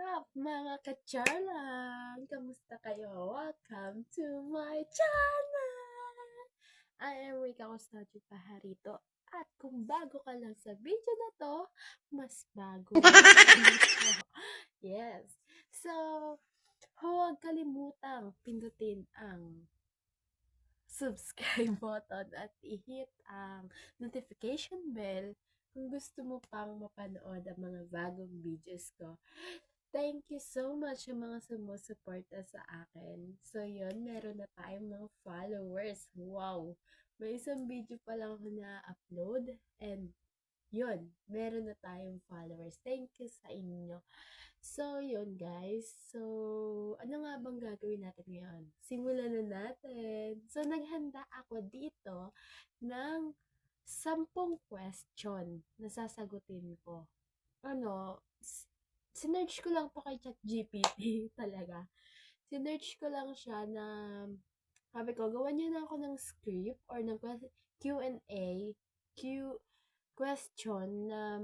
up, mga ka-charlang? Kamusta kayo? Welcome to my channel! I am Rika Custodio Pajarito. At kung bago ka lang sa video na to, mas bago na ito. Yes. So, huwag kalimutang pindutin ang subscribe button at i-hit ang notification bell kung gusto mo pang mapanood ang mga bagong videos ko. Thank you so much sa mga sumusuporta sa akin. So yun, meron na tayong mga followers. Wow! May isang video pa lang ako na-upload and yun, meron na tayong followers. Thank you sa inyo. So, yun guys. So, ano nga bang gagawin natin ngayon? Simulan na natin. So, naghanda ako dito ng 10 question na sasagutin ko. Sinerch ko lang to kay ChatGPT talaga. Sinerch ko lang siya na, sabi ko, gawan niyo na ako ng script or ng Q&A, question na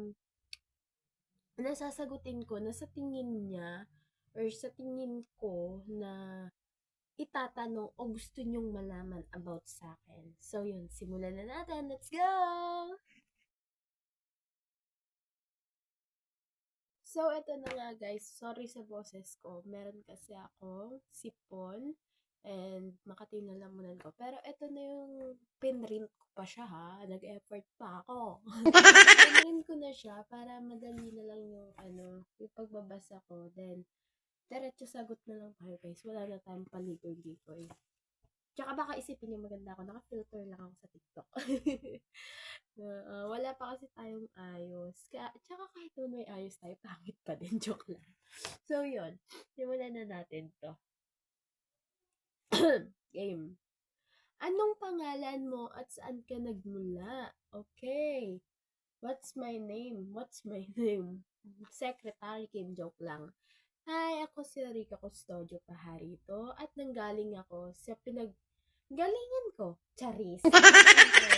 nasasagutin ko na sa tingin niya or sa tingin ko na itatanong o gusto nyong malaman about sa akin. So, yun. Simulan na natin. Let's go! So, eto na nga guys. Sorry sa boses ko. Meron kasi akong sipon and Makati na lamunan ko. Pero eto na yung pinrint ko pa siya ha. Nag-effort pa ako. Pinrint ko na siya para madali na lang yung pagbabasa ko. Then, diretso sagot na lang tayo guys. Wala na tayong paligoy-ligoy. Tsaka baka isipin niyo maganda ako. Naka-filter lang ako sa TikTok. Wala pa kasi tayong ayos. Tsaka kahit naman may ayos tayo, pangit pa din. Joke lang. So, yun. Simulan na natin to. Game. Anong pangalan mo at saan ka nagmula? Okay. What's my name? Secretary Kim, joke lang. Hi, ako si Rika Custodio Pajarito at nanggaling ako sa galingan ko, Charis.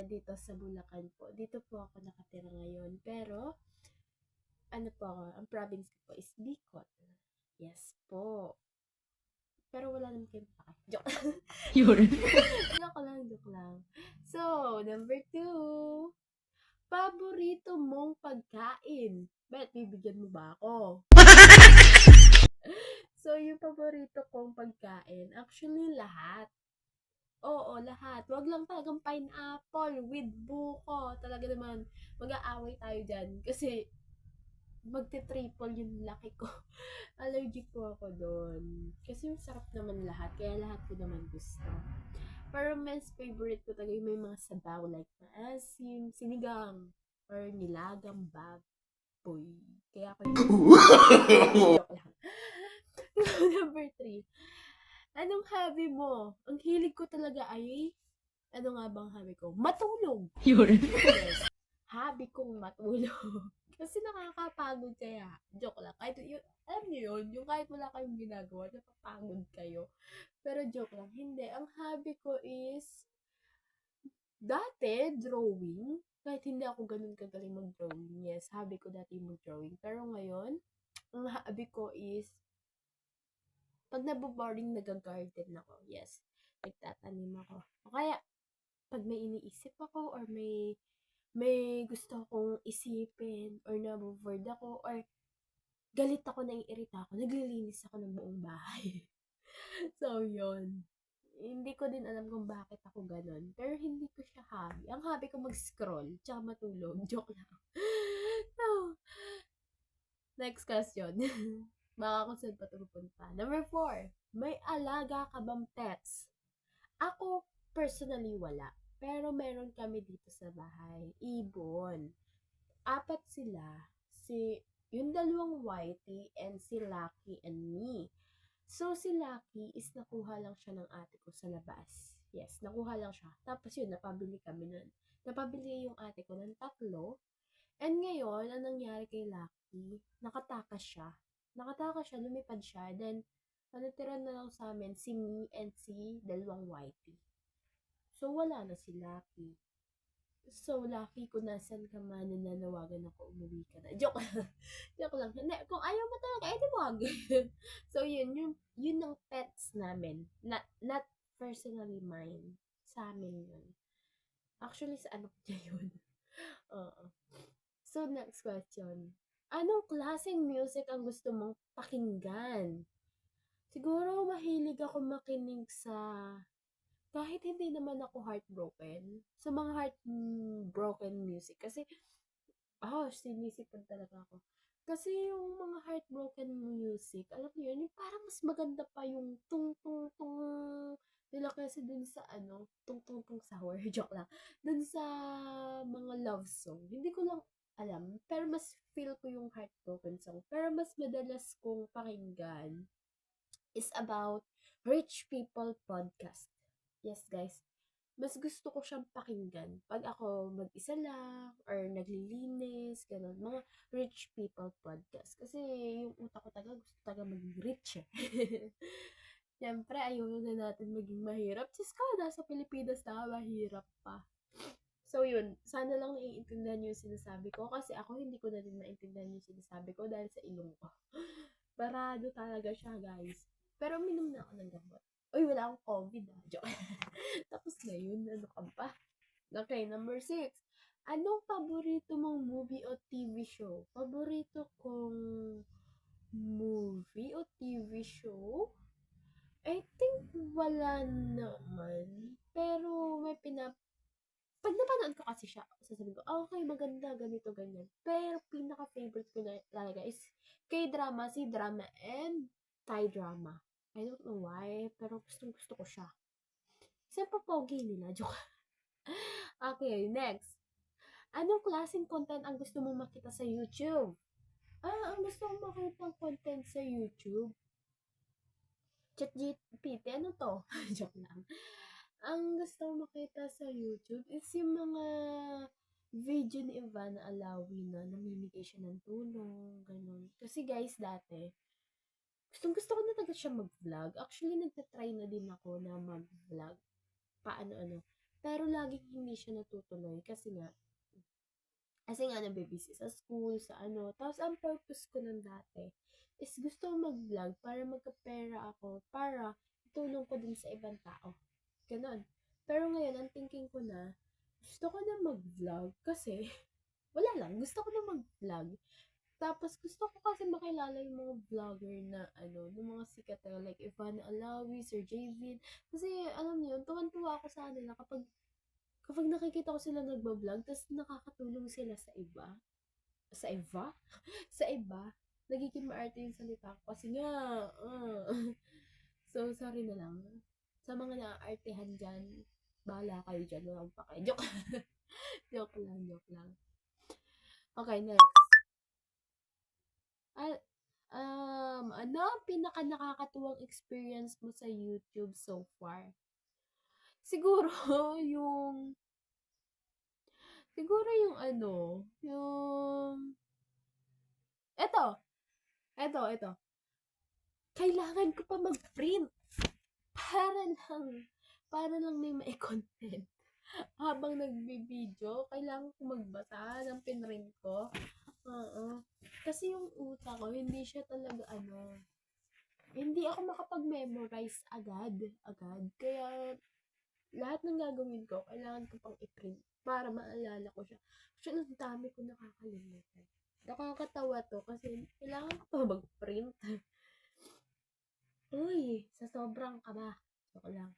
Dito sa Bulacan po. Dito po ako nakatira ngayon. Pero, ang province ko po is Bicol. Yes po. Pero wala naman kayong pake. Joke. Joke lang. So, number 2. Paborito mong pagkain? Bet, bibigyan mo ba ako? So, yung paborito kong pagkain, actually lahat. Oo, lahat. Wag lang talagang pineapple with buko. Talaga naman, mag-aaway tayo dyan. Kasi, magte-triple yung laki ko. Allergic po ako doon. Kasi sarap naman lahat. Kaya lahat ko naman gusto. Pero mas favorite ko talaga yung may mga sabaw like maasim, sinigang, or nilagang baboy. Kaya ako yung joke lang. Number 3. Anong hobby mo? Ang hilig ko talaga ay, ano nga bang hobby ko? Matulog. Yes. Hobby kong matulog. Kasi nakakapagod kaya. Joke lang. Kahit yun, alam niyo yun, yung kahit wala kayong ginagawa, napapagod kayo. Pero joke lang. Hindi. Ang hobby ko is, dati, drawing. Kahit hindi ako ganun kagaling mag-drawing. Yes, hobby ko dati mag-drawing. Pero ngayon, ang hobby ko is, pag naboboring, nag-garden ako. Yes, nagtatanim ako. O kaya, pag may iniisip ako or may gusto akong isipin or nabobored ako or galit ako, naiirita ako, naglilinis ako ng buong bahay. So, yun. Hindi ko din alam kung bakit ako ganun. Pero hindi ko siya hobby. Ang hobby ko mag-scroll, tsaka matulog. Joke lang. So, next question. Baka kung saan pa ito pupunta. Number 4. May alaga ka bang pets? Ako, personally, wala. Pero meron kami dito sa bahay. Ibon. 4 sila. Yung dalawang Whitey and si Lucky and me. So, si Lucky is nakuha lang siya ng ate ko sa labas. Yes, nakuha lang siya. Tapos yun, napabili kami nun. Napabili yung ate ko ng 3. And ngayon, ang nangyari kay Lucky, nakatakas siya. Lumipad siya. Then, natira na lang sa amin si me and si dalawang Whitey. So, wala na si Lucky. So, Lucky, kung nasan ka man, nananawagan ako, umuwi ka na. Joke lang. Joke lang. Hindi, kung ayaw mo talaga, edi dog. So, yun ang pets namin. Not personally mine. Sa amin yun. Actually, sa anak niya yun. Oo. So, next question. Anong klaseng music ang gusto mong pakinggan? Siguro, mahilig ako makinig sa, kahit hindi naman ako heartbroken, sa mga heartbroken music. Kasi, sinisipag talaga ako. Kasi yung mga heartbroken music, alam niyo yun, yung parang mas maganda pa yung tung tung tung nila kasi dun sa tung tung tung sahur, joke lang. Dun sa mga love song. Hindi ko lang alam, pero mas feel ko yung heartbroken song. Pero mas madalas kong pakinggan is about rich people podcast. Yes, guys. Mas gusto ko siyang pakinggan pag ako mag-isa lang or naglilinis, ganun. Mga rich people podcast. Kasi yung utak ko taga gusto taga maging rich eh. Siyempre, ayaw na natin maging mahirap. Diyos ko, nasa Pilipinas na mahirap pa. So yun, sana lang naiintindihan niyo yung sinasabi ko kasi ako hindi ko na din maintindihan yung sinasabi ko dahil sa ilong ko. Barado talaga siya, guys. Pero minum na ako ng gamot. Uy, wala akong COVID ah. Joke. Tapos na yun, ano ka pa? Okay, number 6. Anong paborito mong movie o TV show? Paborito kong movie o TV show? I think wala naman. Pero may pag napanood ko kasi siya, sasabihin ko, okay, maganda, ganito, ganyan. Pero pinaka-favorite ko na talaga is K-drama, C-drama, and Thai drama. I don't know why, pero gustong gusto ko siya. Kasi pogi nila, joke. Okay, next. Anong klaseng content ang gusto mo makita sa YouTube? Ang gusto kong makita content sa YouTube? ChatGPT, ano to? Joke lang. Ang gusto kong makita sa YouTube is yung mga video ni Ivana Alawi na namimigay siya ng tulong, ganun. Kasi guys, dati, gustong gusto ko na talaga siya mag-vlog. Actually, nagtatry na din ako na mag-vlog. Paano-ano. Pero laging hindi siya natutuloy kasi nga nabibisi sa school, sa ano. Tapos ang purpose ko nun dati is gusto ko mag-vlog para magkapera ako para itulong ko din sa ibang tao. Ganon. Pero ngayon, ang thinking ko na, gusto ko na mag-vlog kasi wala lang, gusto ko na mag-vlog. Tapos gusto ko kasi makilala yung mga vlogger na ng mga sikat na like Ivana Alawi, Sir Javin. Kasi alam niyo, tuwan-tuwa ako sa kanila kapag nakikita ko sila nagba-vlog, tapos nakakatulong sila sa iba. Sa iba? Sa iba? Nagiging maarte yung salita ko kasi nga, so, sorry na lang. Sa mga naaartehan dyan, bahala kayo dyan, walang pa kayo. Joke. Joke lang, joke lang. Okay, next. Ah, ano ang pinaka nakakatuwang experience mo sa YouTube so far? Siguro, yung, yung, eto, eto. Kailangan ko pa mag-print para lang, may mai-content. Habang nagbi-video, kailangan ko magbasa ng pinrint ko. Oo. Kasi yung utak ko, hindi siya talaga hindi ako makapag-memorize agad. Kaya, lahat ng gagawin ko, kailangan ko pang i-print para maalala ko siya. Actually, ang dami ko nakakalimutan. Nakakatawa to kasi kailangan ko pa mag-print. Uy, sa sobrang kaba. Joke lang.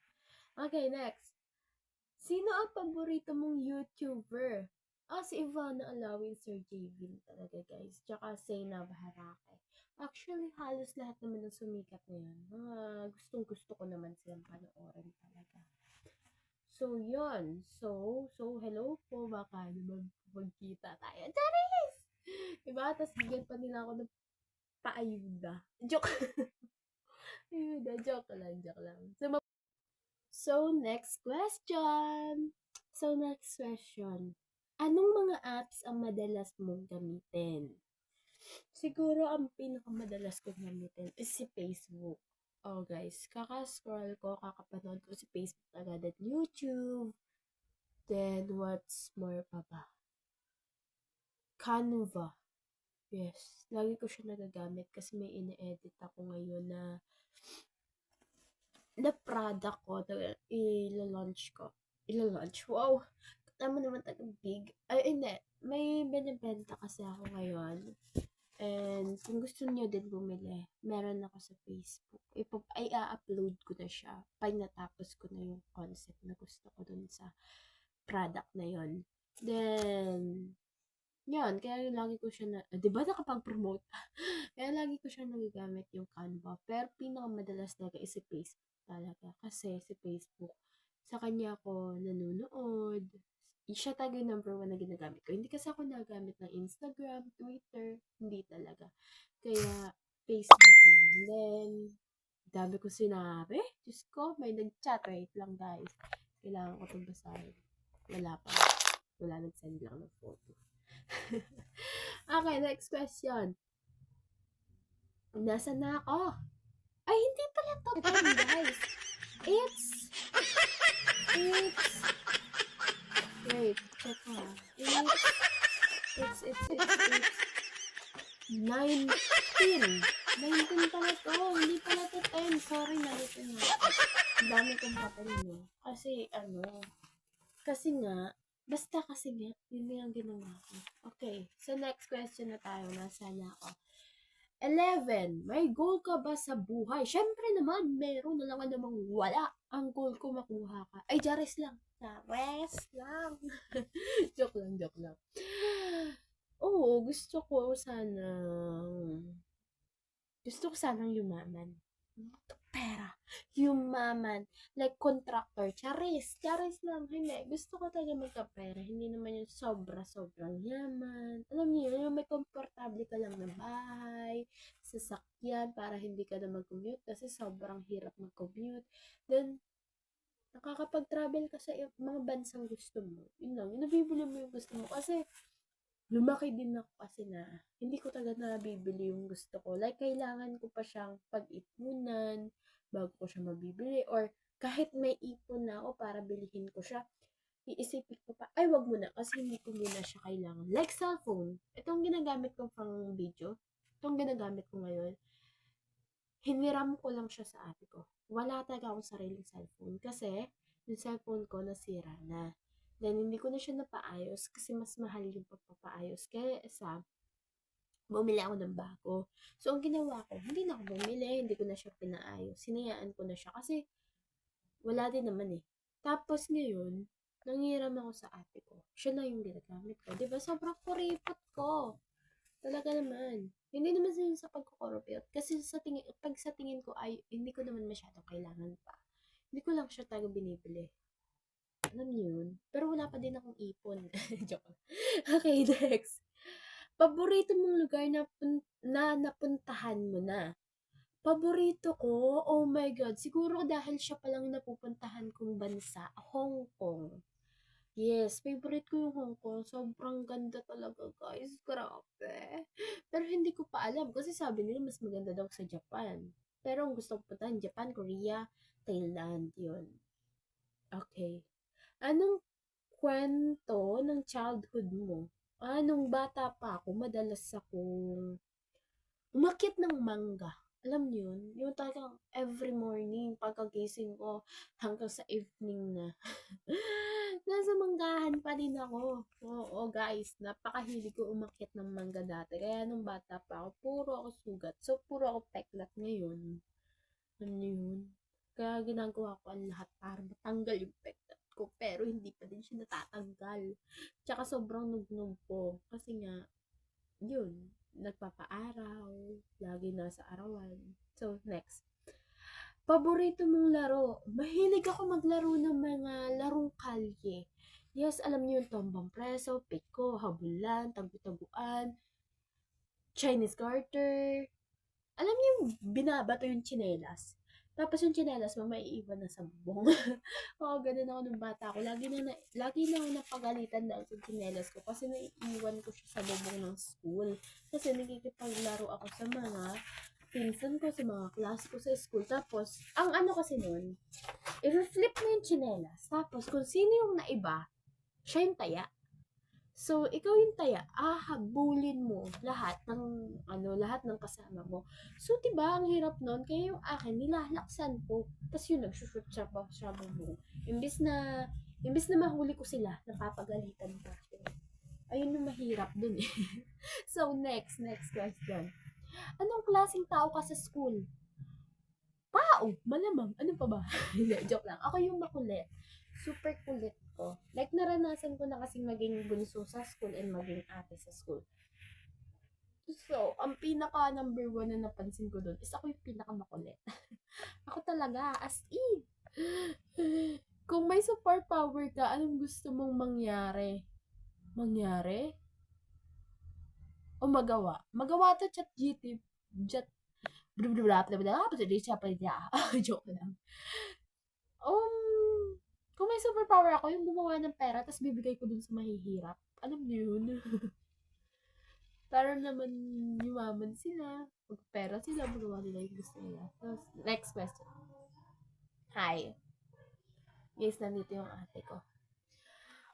Okay, next. Sino ang paborito mong YouTuber? Si Ivana Alawin, Sir Javin talaga, guys. Tsaka Sena Baharake. Actually, halos lahat naman ng sumikat na yan. Gustong gusto ko naman silang panoorin talaga. So, yun. So, hello po. Baka naman magkita tayo. Charis! Diba? Tapos bigyan pa nila ako ng paayuda. Joke! Ayuda. Joke lang. Next question. Anong mga apps ang madalas mong gamitin? Siguro ang pinakamadalas kong gamitin is si Facebook. Oh guys, kaka-scroll ko, kakapanood ko si Facebook agad at YouTube. Then, what's more pa ba? Canva. Yes, lagi ko siya nagagamit kasi may ine-edit ako ngayon na product ko na ila-launch ko. Ila-launch, wow! Tama naman talagang big. Ay, hindi. May binibenta kasi ako ngayon. And kung gusto niyo din bumili, meron ako sa Facebook. Ay, a-upload ko na siya pag natapos ko na yung concept na gusto ko dun sa product na yon. Then, yun, kaya lagi ko siya di ba nakapag-promote? Kaya lagi ko siya nagagamit yung Canva. Pero pinakamadalas talaga is si Facebook talaga. Kasi si Facebook, sa kanya ako nanonood. Siya talaga yung number one na ginagamit ko. Hindi kasi ako nagamit ng Instagram, Twitter, hindi talaga. Kaya, Facebook lang. Then, dami ko sinabi. Diyos ko, may nag-chat. Wait lang guys. Kailangan ko itong basahin. Wala pa. Wala, nag-send lang ng photo. Okay, next question. Nasaan na ako? Ay, hindi pala to 10, guys. It's, wait, check ko ha. It's 19. 19 pala to. Hindi pala to 10. Sorry, nalito na ako. Ang dami kong papel, no? Kasi nga, basta kasi nga, yun na yung ginawa ko. Okay, so next question na tayo. Nasaan na ako? 11. May goal ka ba sa buhay? Syempre naman, meron na lang namang wala. Ang goal ko makuha ka. Ay, Jares lang. Jares lang. Joke lang. Oo, gusto ko sanang yumaman. Pera. Yumaman. Like contractor. Charis lang. Hindi. Gusto ko talaga magkapera. Hindi naman yung sobrang yaman. Alam niyo, yung may komportable ka lang na bahay, sasakyan, para hindi ka na mag-commute kasi sobrang hirap mag-commute. Then, nakakapag-travel ka sa mga bansang gusto mo. Yun lang. Yung nabibili mo yung gusto mo. Kasi, lumaki din ako kasi na hindi ko talaga nabibili yung gusto ko. Like, kailangan ko pa siyang pag-ipunan bago ko siya mabibili. Or, kahit may ipon na ako para bilihin ko siya, iisipin ko pa, ay, wag muna kasi hindi ko muna siya kailangan. Like, cellphone. Itong ginagamit ko pang video. Itong ginagamit ko ngayon. Hiniram ko lang siya sa ate ko. Wala talaga akong sariling cellphone. Kasi, yung cellphone ko nasira na. Then, hindi ko na siya napaayos kasi mas mahal yung pagpapaayos. Kaya sa bumili ako ng bago. So, ang ginawa ko, hindi na ako bumili, hindi ko na siya pinaayos. Sinayaan ko na siya kasi wala din naman eh. Tapos ngayon, nangiram ako sa ate ko. Siya na yung ginagamit ko. Diba? Sobrang kuripot ko. Talaga naman. Hindi naman sa pagkukorupit. Kasi pag sa tingin ko ay hindi ko naman masyadong kailangan pa. Hindi ko lang siya talaga binibili. Alam niyo yun? Pero wala pa din akong ipon. Joke. Okay, next. Paborito mong lugar na napuntahan mo na? Paborito ko? Oh my God. Siguro dahil siya palang napupuntahan kong bansa, Hong Kong. Yes, favorite ko yung Hong Kong. Sobrang ganda talaga, guys. Grabe. Pero hindi ko pa alam kasi sabi nila mas maganda daw sa Japan. Pero ang gusto ko puntahan, Japan, Korea, Thailand, yun. Okay. Anong kwento ng childhood mo? Nung bata pa ako, madalas akong umakyat ng mangga. Alam niyo yun? Yung talagang every morning, pagkagising ko, hanggang sa evening na. Nasa manggahan pa din ako. Oo, guys, napakahilig ko umakyat ng mangga dati. Kaya nung bata pa ako, puro ako sugat. So, puro ako peklat ngayon. Alam niyo yun? Kaya ginagawa ko ang lahat para matanggal yung peklat ko. Pero hindi pa din siya natatanggal. Tsaka sobrang nugnog ko. Kasi nga, yun, nagpapaaraw, lagi nasa arawan. So, next. Paborito mong laro? Mahilig ako maglaro ng mga larong kalye. Yes, alam niyo yung tombang preso, piko, habulan, tagu-taguan, Chinese garter. Alam niyo yung binabato yung tsinelas. Tapos yung tsinelas mo maiiwan na sa bubong. Oo, ganun ako nung bata ko. Lagi na ako napagalitan dahil sa tsinelas ko kasi naiiwan ko siya sa bubong ng school. Kasi nakikipaglaro ako sa mga pinsan ko, sa mga class ko sa school. Tapos, ang ano kasi nun, i-flip mo yung tsinelas. Tapos, kung sino yung naiba, siya yung taya. So, ikaw yung taya, habulin mo lahat ng kasama mo. So, 'di ba, ang hirap nun, kaya yung akin, nilalaksan ko. Tapos yun, nagsushoot siya pa, siya bubong. Imbis na mahuli ko sila, napapagalitan pa. Ayun yung mahirap dun eh. So, next question. Anong klaseng tao ka sa school? Tao, malamang. Ano pa ba? Hindi, joke lang. Ako yung makulit. Super kulit ko. Like, naranasan ko na kasing maging bunso sa school and maging ate sa school. So, ang pinaka number one na napansin ko doon is ako yung pinaka makulit. Ako talaga, as in. Kung may superpower ka, anong gusto mong mangyari? Mangyari? O magawa? Magawa to chat GT. Chat. Joke lang. Kung may superpower ako, yung gumawa ng pera, tapos bibigay ko dun sa mahihirap. Alam niyo yun? Para naman yumaman sila. Pag pera sila, magawa nila yung gusto nila. So, next question. Hi. Guys, nandito yung ate ko.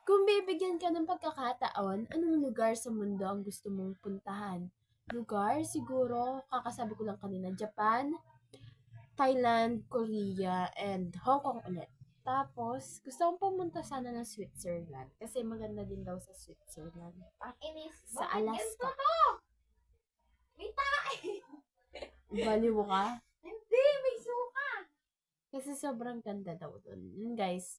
Kung bibigyan ka ng pagkakataon, anong lugar sa mundo ang gusto mong puntahan? Lugar, siguro, kakasabi ko lang kanina, Japan, Thailand, Korea, and Hong Kong ulit. Tapos, gusto kong pumunta sana ng Switzerland. Kasi maganda din daw sa Switzerland. Sa Alaska. May tae! Baliw ka? Hindi, may suka! Kasi sobrang ganda daw dun. Yun, guys.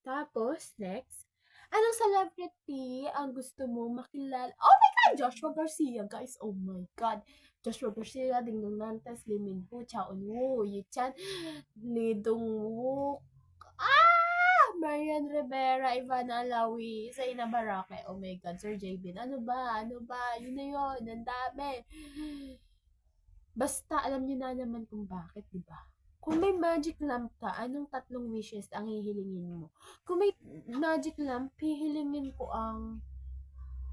Tapos, next. Anong celebrity ang gusto mo makilala? Oh my God! Joshua Garcia, guys. Oh my God. Joshua Garcia, Ding Dong Dantes, Lee Min Ho, Chao Eun-woo, Yi Chan, Lee Dong-wook, Marian Rivera, Ivana Alawi, Zaina Barake. Oh my God, Sir J. Ano ba? Yun na yun. Ang dami. Basta, alam niyo na naman kung bakit, di ba? Kung may magic lamp ka, anong 3 wishes ang hihilingin mo? Kung may magic lamp, hihilingin ko ang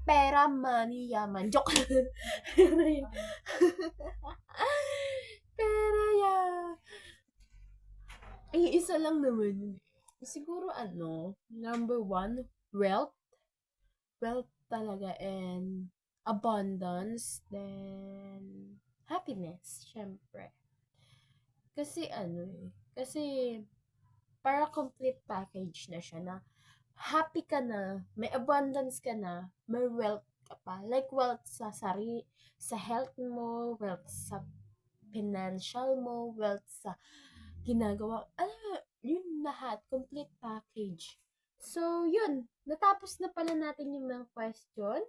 pera, money, yaman. Joke lang. Pera, isa lang naman yun. Siguro number 1, wealth. Wealth talaga, and abundance, then happiness, syempre. Kasi para complete package na siya na happy ka na, may abundance ka na, may wealth ka pa. Like wealth sa health mo, wealth sa financial mo, wealth sa ginagawa. Yun lahat, complete package. So, yun. Natapos na pala natin yung mga question.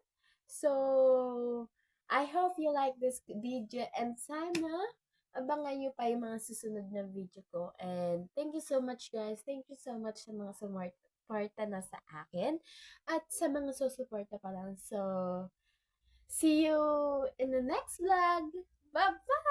So, I hope you like this video and sana abangan nyo pa yung mga susunod na video ko. And thank you so much, guys. Thank you so much sa mga suporta na sa akin at sa mga susuporta pa lang. So, see you in the next vlog. Bye-bye!